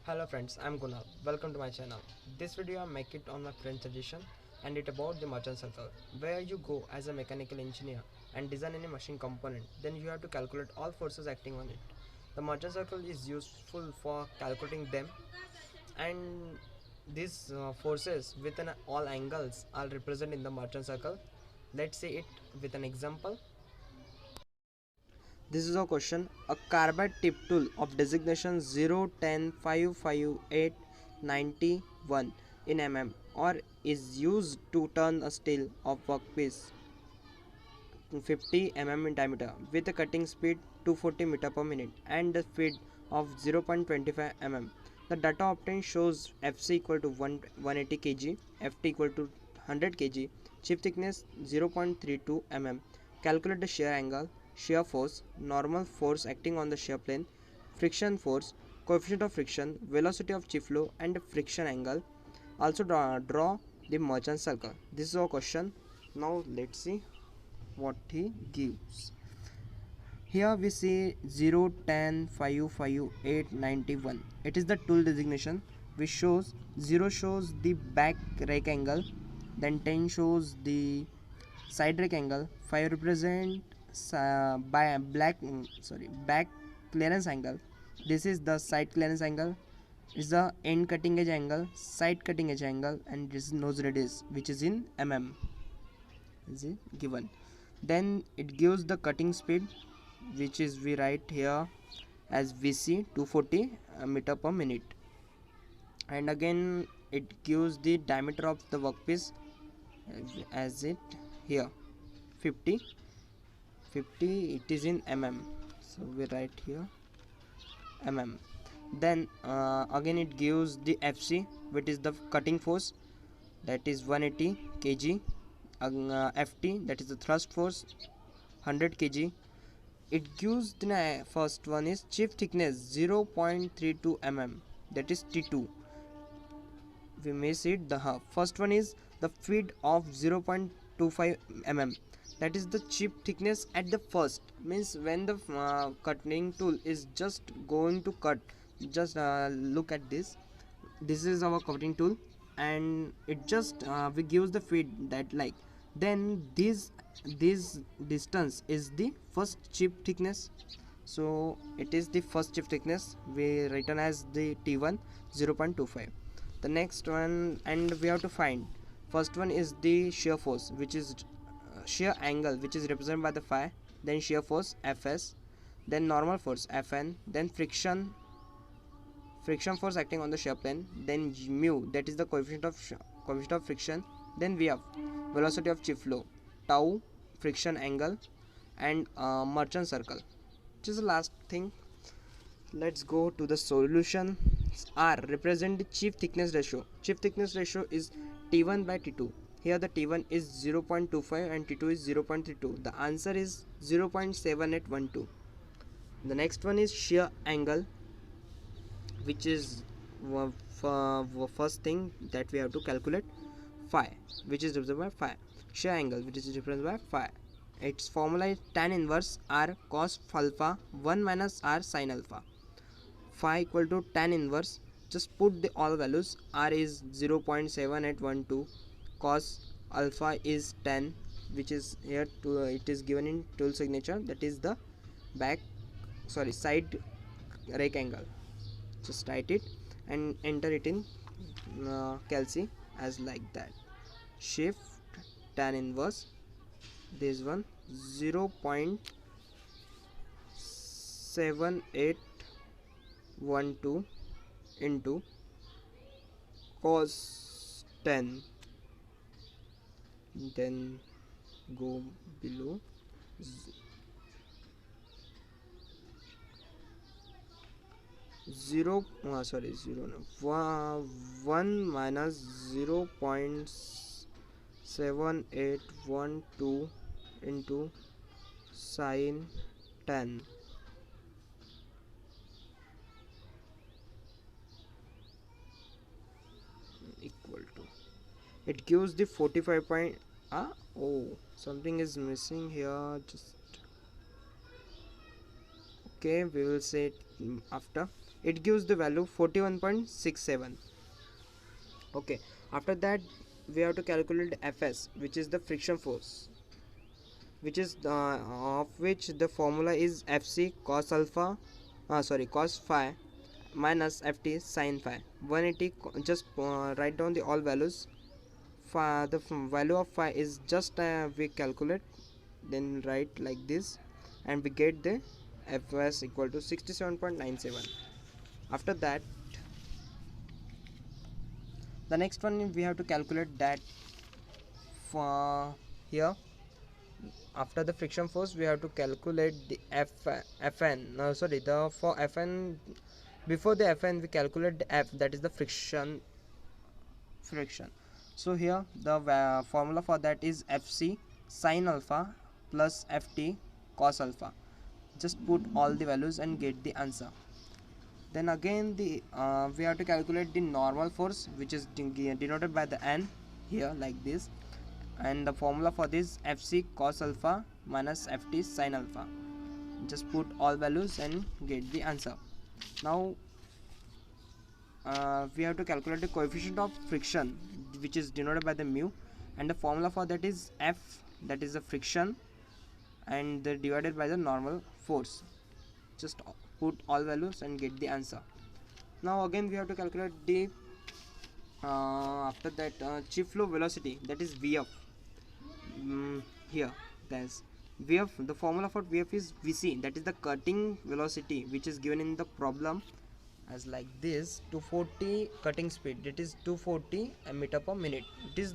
Hello friends, I'm Kunal. Welcome to my channel. This video I make it on my friend's suggestion and it about the merchant circle. Where you go as a mechanical engineer and design any machine component, then you have to calculate all forces acting on it. The merchant circle is useful for calculating them, and these forces with all angles are represented in the merchant circle. Let's see it with an example. This is a question. A carbide tip tool of designation 0, 10, 5, 5, 8, 91 in mm or is used to turn a steel of workpiece 50 mm in diameter with a cutting speed 240 meter per minute and a speed of 0.25 mm. The data obtained shows Fc equal to 180 kg, Ft equal to 100 kg, chip thickness 0.32 mm. Calculate the shear angle, shear force, normal force acting on the shear plane, friction force, coefficient of friction, velocity of chip flow, and friction angle. Also draw the merchant circle. This is our question. Now let's see what he gives. Here we see 0, 10, 5, 5, 8, 91. It is the tool designation which shows 0 shows the back rake angle, then 10 shows the side rake angle, 5 represents by back clearance angle. This is the side clearance angle, is the end cutting edge angle, side cutting edge angle, and this is nose radius which is in mm is given. Then it gives the cutting speed which is we write here as Vc 240 meter per minute, and again it gives the diameter of the workpiece as it here 50 it is in mm, so we write here mm. Then again it gives the Fc which is the cutting force, that is 180 kg, Ft that is the thrust force 100 kg. It gives the first one is chip thickness 0.32 mm, that is T2. We may see it the first one is the feed of 0.25 mm, that is the chip thickness at the first, means when the cutting tool is just going to cut. Just look at this is our cutting tool and it just we gives the feed that like, then this distance is the first chip thickness, so it is the first chip thickness we written as the T1 0.25. The next one, and we have to find first one is the shear force which is shear angle which is represented by the phi, then shear force Fs, then normal force Fn, then friction force acting on the shear plane, then mu, that is the coefficient of friction, then we have velocity of chip flow, tau, friction angle, and merchant circle, which is the last thing. Let's go to the solution. R represent the chip thickness ratio. Chip thickness ratio is T1 by T2. Here the T1 is 0.25 and T2 is 0.32. The answer is 0.7812. The next one is shear angle, which is first thing that we have to calculate. Phi, which is represented by phi. Shear angle, which is represented by phi. Its formula is tan inverse R cos alpha 1 minus R sin alpha. Phi equal to tan inverse, just put the all values. R is 0.7812, cos alpha is 10, which is here to it is given in tool signature, that is the side rake angle. Just write it and enter it in calci as like that. Shift tan inverse, this one 0.7812 into cos 10, then go below 1 minus 0.7812 into sin 10 equal to, it gives the 45 point. Oh, something is missing here, just okay, we will say it after. it gives the value 41.67. Okay, after that we have to calculate Fs, which is the friction force, which is of which the formula is Fc cos alpha, cos phi minus Ft sin phi. 180, just write down the all values. The value of phi is just we calculate, then write like this, and we get the Fs equal to 67.97. After that, the next one we have to calculate that for here. After the friction force, we have to calculate the Fn. No, sorry, the for Fn, before the Fn we calculate the F, that is the friction. So here the formula for that is Fc sin alpha plus Ft cos alpha. Just put all the values and get the answer. Then again the we have to calculate the normal force, which is denoted by the N here like this, and the formula for this Fc cos alpha minus Ft sin alpha. Just put all values and get the answer. Now we have to calculate the coefficient of friction, which is denoted by the mu, and the formula for that is F, that is the friction, and divided by the normal force. Just put all values and get the answer. Now again we have to calculate the after that chip flow velocity, that is Vf. Here there's Vf, the formula for Vf is Vc, that is the cutting velocity, which is given in the problem as like this: 240 cutting speed, that is 240 meter per minute, it is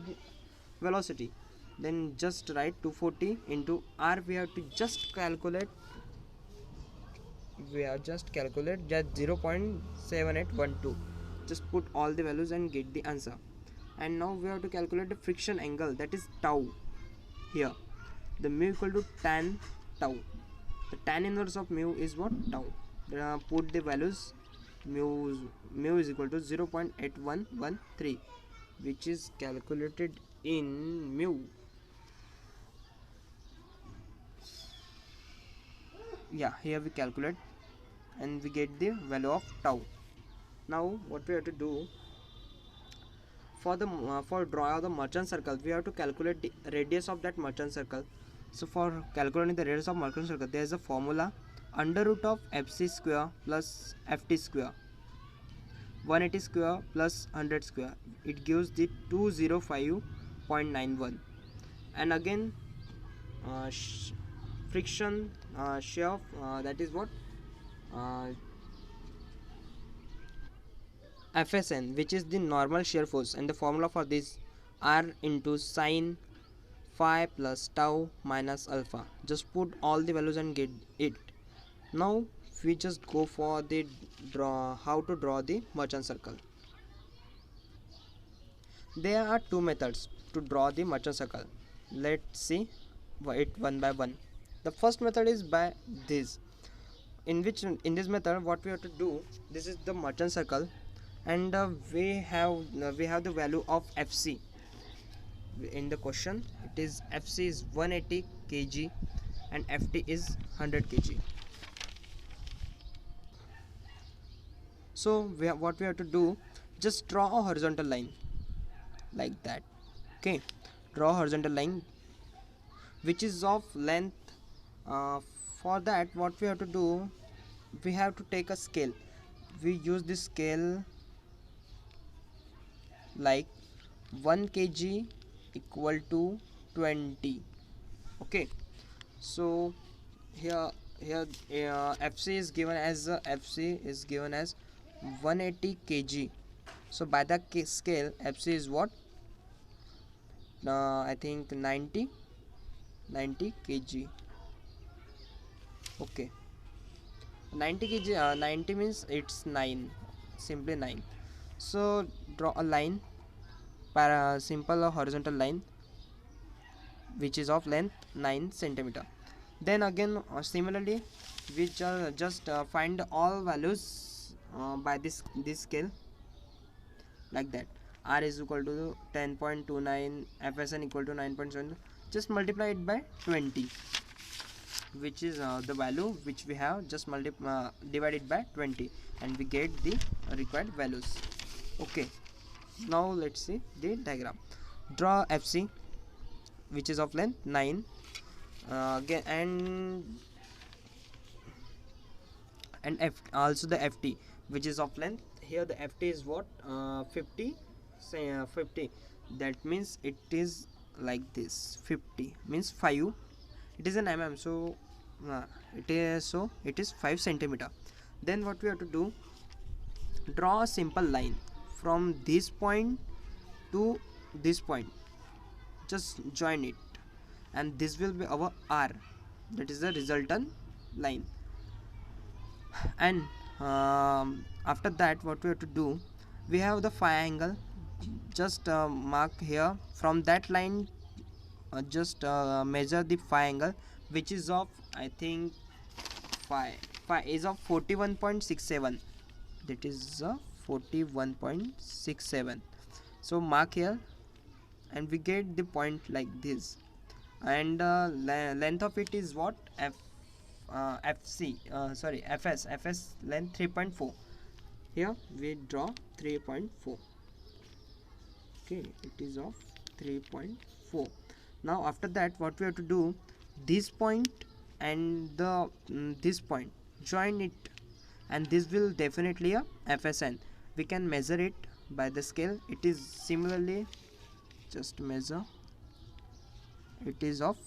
velocity. Then just write 240 into r. We have to just calculate just 0.7812. just put all the values and get the answer. And now we have to calculate the friction angle, that is tau. Here the mu equal to tan tau. The tan inverse of mu is what? Tau. Put the values. Mu is equal to 0.8113, which is calculated in mu. Yeah, here we calculate and we get the value of tau. Now what we have to do for the for draw the merchant circle, we have to calculate the radius of that merchant circle. So for calculating the radius of merchant circle, there is a formula: under root of Fc square plus Ft square, 180 square plus 100 square, it gives the 205.91. and again friction shear, that is what Fsn, which is the normal shear force, and the formula for this R into sine phi plus tau minus alpha. Just put all the values and get it. Now we just go for the how to draw the merchant circle. There are two methods to draw the merchant circle. Let's see it one by one. The first method is by this, in this method what we have to do, this is the merchant circle, and we have the value of Fc. In the question it is Fc is 180 kg and Ft is 100 kg. So what we have to do, just draw a horizontal line like that. Okay, draw a horizontal line which is of length. For that what we have to do, we have to take a scale. We use this scale like 1 kg equal to 20. Okay, so here Fc is given as 180 kg. So by the scale Fc is what, I think 90 kg. Okay, 90 kg, 90 means it's 9, simply 9. So draw a line, simple horizontal line, which is of length 9 centimeter. Then again similarly we just find all values by this scale like that. R is equal to 10.29, Fsn equal to 9.7. just multiply it by 20. which is the value which we have just divided by 20, and we get the required values. Okay, now let's see the diagram. Draw FC, which is of length 9, again, and F also the FT, which is of length. Here the FT is what, 50, say 50, that means it is like this. 50 means 5, it is an mm, so it is 5 centimeter. Then what we have to do, draw a simple line from this point to this point, just join it, and this will be our R, that is the resultant line. And after that what we have to do, we have the phi angle, just mark here from that line, just measure the phi angle, which is of, I think, phi is of 41.67, that is 41.67. so mark here, and we get the point like this. And length of it is what, FS length 3.4. here we draw 3.4. okay, it is of 3.4. now after that what we have to do, this point and the this point, join it, and this will definitely a FSN. we can measure it by the scale. It is similarly, just measure, it is of,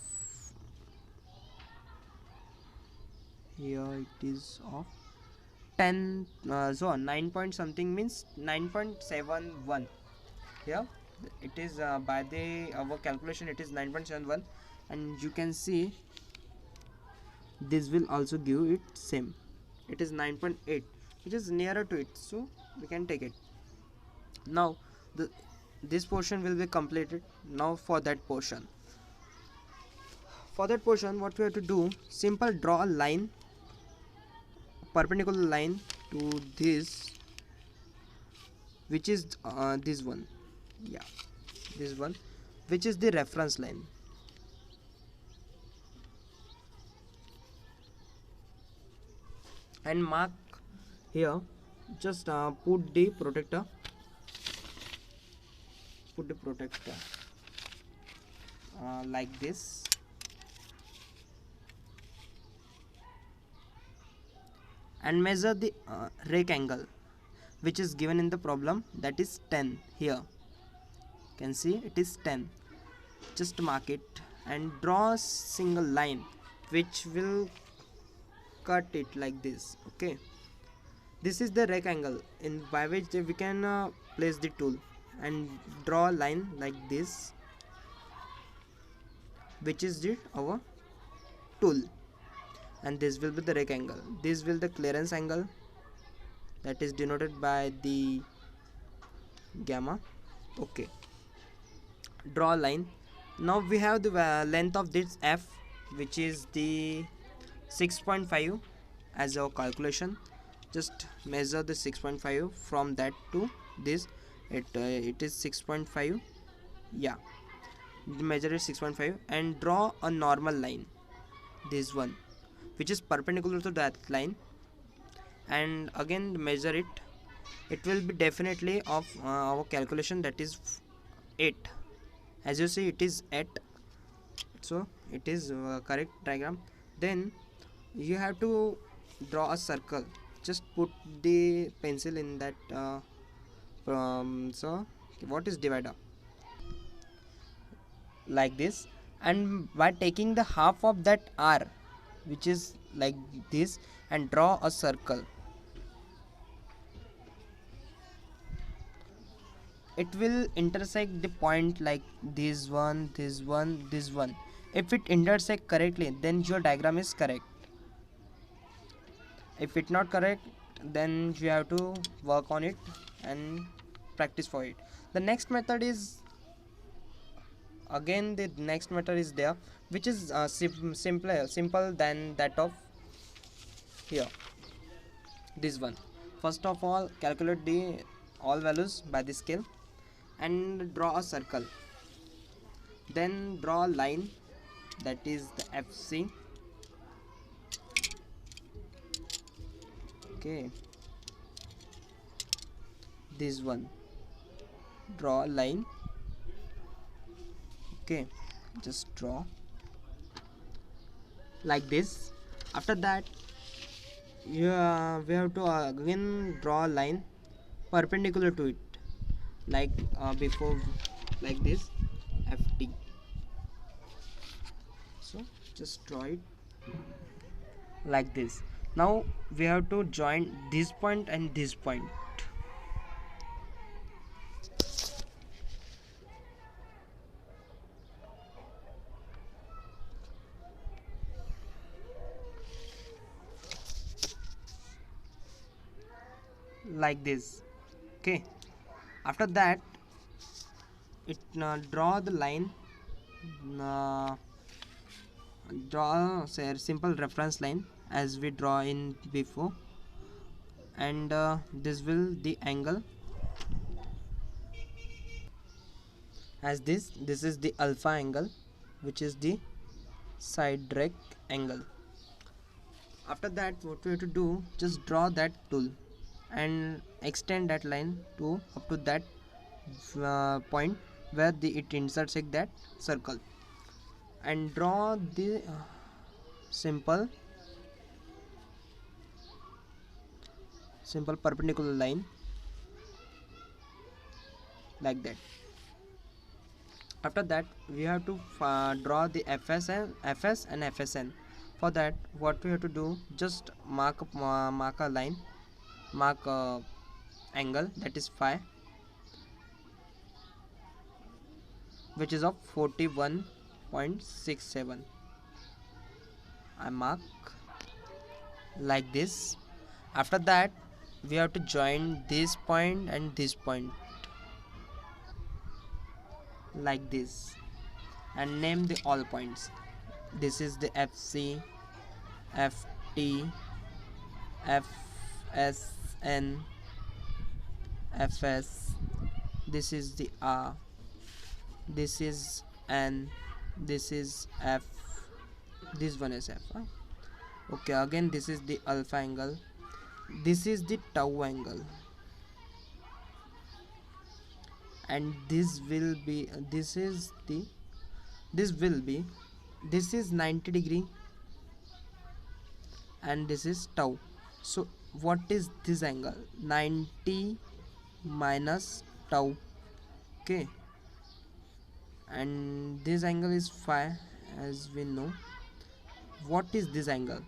here it is of 10, so 9 point something means 9.71. here it is by the our calculation it is 9.71, and you can see this will also give it same, it is 9.8, which is nearer to it, so we can take it. Now this portion will be completed. Now for that portion what we have to do, simple draw a line, perpendicular line to this, which is this one, yeah, this one, which is the reference line. And mark here, just put the protector, like this, and measure the rake angle, which is given in the problem, that is 10. here you can see it is 10. just mark it and draw a single line which will cut it like this. okay, this is the rake angle in by which we can place the tool, and draw a line like this, which is our tool, and this will be the rake angle. This will the clearance angle, that is denoted by the gamma. okay, draw a line. Now we have the length of this F, which is the 6.5 as our calculation. just measure the 6.5 from that to this, it is 6.5, yeah, measure it 6.5, and draw a normal line, this one, which is perpendicular to that line, and again measure it. It will be definitely of our calculation, that is 8. as you see it is 8, so it is correct diagram. Then you have to draw a circle. just put the pencil in that so what is divider, like this, and by taking the half of that R, which is like this, and draw a circle. it will intersect the point like this one, this one, this one. If it intersect correctly, then your diagram is correct. If it not correct, then you have to work on it and practice for it. The next method is, again the next method is there, which is simple than that of here, this one. First of all, calculate the all values by the scale and draw a circle. Then draw a line, that is the FC, Okay, this one, draw a line. Okay, just draw like this. After that, we have to again draw a line perpendicular to it, like before, like this, ft. So just draw it like this. Now we have to join this point and this point like this. Okay, after that, it draw the line, uh, draw say a simple reference line as we draw in before, and this will the angle as this is the alpha angle, which is the side direct angle. After that, what we have to do, just draw that tool and extend that line to up to that point where it intersects that circle, and draw the simple perpendicular line like that. After that, we have to draw the fs and fsn. For that, what we have to do, just mark a line, mark a angle, that is phi, which is of 41.67. I mark like this. After that, we have to join this point and this point like this, and name the all points. This is the fc, ft, fsn, fs. This is the r, this is n, this is f, this one is f, huh? Okay, again this is the alpha angle, this is the tau angle, and this will be this will be, this is 90 degree, and this is tau. So what is this angle? 90 minus tau. Okay, and this angle is phi, as we know. What is this angle?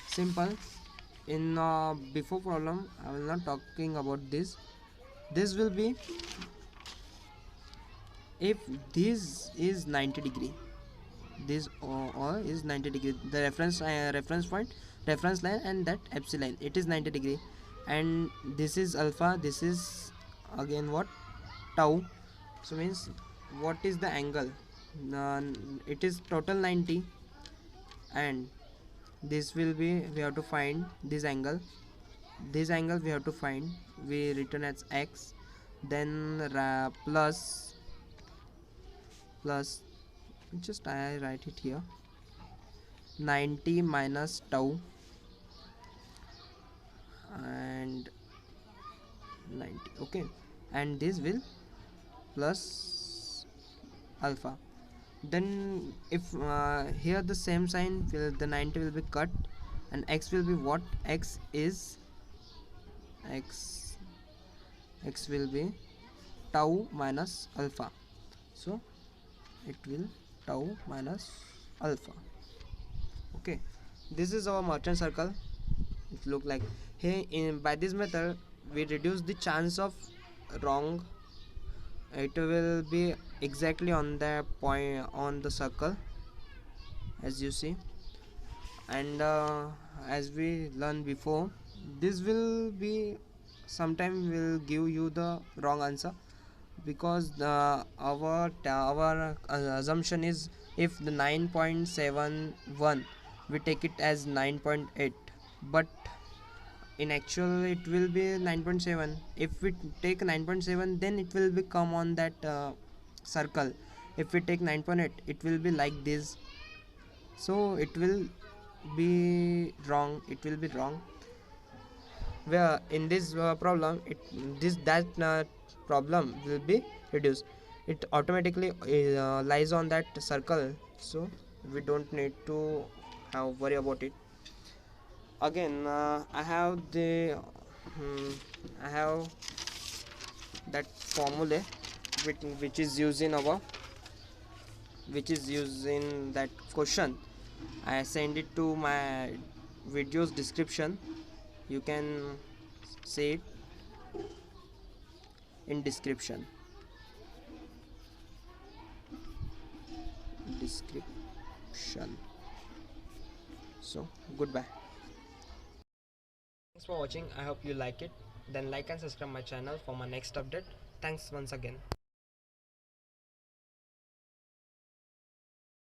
Simple. In before problem, I will not talking about this. This will be, if this is 90 degree, this or is 90 degree, the reference point, reference line, and that epsilon, it is 90 degree, and this is alpha, this is again what, tau. So means, what is the angle? It is total 90, and this will be, we have to find this angle. This angle we have to find, we written as x, then plus, just I write it here, 90 minus tau, and 90. Okay, and this will plus alpha. Then if here the same sign, the 90 will be cut, and x will be what? X will be tau minus alpha. So it will tau minus alpha. Okay, this is our merchant circle. It look like, hey, by this method we reduce the chance of wrong. It will be exactly on the point on the circle, as you see. And as we learned before, this will be, sometime will give you the wrong answer, because our assumption is, if the 9.71, we take it as 9.8, but in actual it will be 9.7. If we take 9.7, then it will become on that circle. If we take 9.8, it will be like this. So it will be wrong, where in this problem it this that problem will be reduced. It automatically lies on that circle, so we don't need to have worry about it. Again, I have the hmm, I have that formula which is used in our which is used in that question. I send it to my video's description. You can see it in description. So goodbye. Thanks for watching. I hope you like it. Then like and subscribe my channel for my next update. Thanks once again.